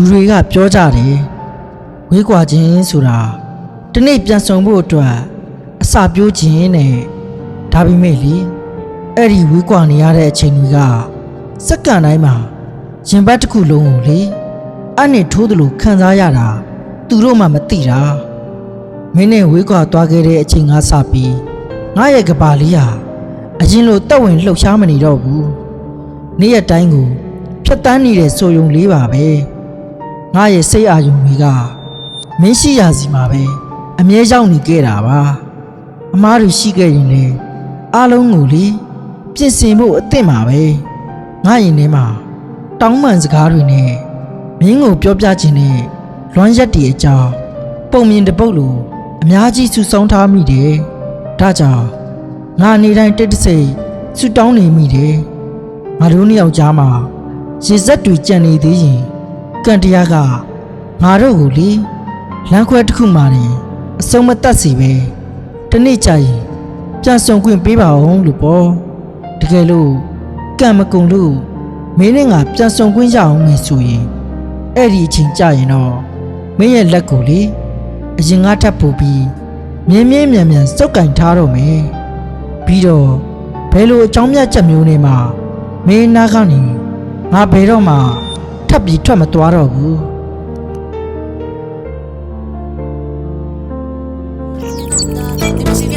တွေကပြောကြတယ်ဝေးကွာခြင်းဆိုတာတနေ့ပြန်ဆောင်ဖို့အတွက်အစာပြိုးခြင်းနဲ့ဒါပေမဲ့လေအဲ့ဒီဝေးကွာနေရတဲ့အချိန်တွေကစက္ကန့်တိုင်းမှာရင်ဘတ်တစ်ခုလုံးကိုလေအဲ့နဲ့ထိုးသလိုခံစားရတာသူတို့မှမသိတာမင်းနဲ့ဝေးကွာသွားခဲ့တဲ့အချိန်ကစပြီးငါရဲ့ကဘာလေးဟာအရင်လိုတက်ဝင်လှုပ်ရှားမနေတော့ဘူးနေ့ရက်တိုင်းကိုဖြတ်တန်းနေတဲ့ဆိုယုံလေးပါပဲငါရဲ့စိတ်အာရုံတွေကမင်းရှိရာစီမှာပဲအမြဲရောက်နေခဲ့တာပါအမားတို့ရှိခဲ့ရင်လေအားလုံးကိုလေပြင်ဆင်ဖို့အသင့်ပါပဲငါရင်ထဲမှာတောင်းပန်စကားတွေနဲ့မင်းကိုပြောပြခြင်းနဲ့လွမ်းရက်တည်အကြောင်းပုံမြင်တစ်ပုတ်လိုအများကြီးဆူဆောင်းထားမိတယ်ဒါကြောင့်ငါနေတိုင်းတိတ်တဆိတ်ဆူတောင်းနေမိတယ်ငါတို့နှစ်ယောက်ကြားမှာရေစက်တွေကြံနေသေးရင်ကံတရားကငါတို့ကိုလေလမ်းခွဲတစ်ခုမှနေအစုံမတတ်စီပဲတနေ့ကြာရင်ပြန်ဆောင်ခွင့်ပေးပါအောင်လို့ပေါ့တကယ်လို့ကံမကုံလို့မင်းနဲ့ငါပြန်ဆောင်ခွင့်ရအောင်မယ်ဆိုရင်အဲ့ဒီအချိန်ကြာရင်တော့မင်းရဲ့လက်ကိုလေအရင်ကထပ်ပို့ပြီးမြင်းမြန်စုပ်ကင်ထားတော့မယ်ပြီးတော့ဘယ်လိုအကြောင်းပြချက်မျိုးနဲ့မှမင်းနာကနေငါဘယ်တော့မှထပ်ပြီးထွက်မသွားတော့ဘူးNothing to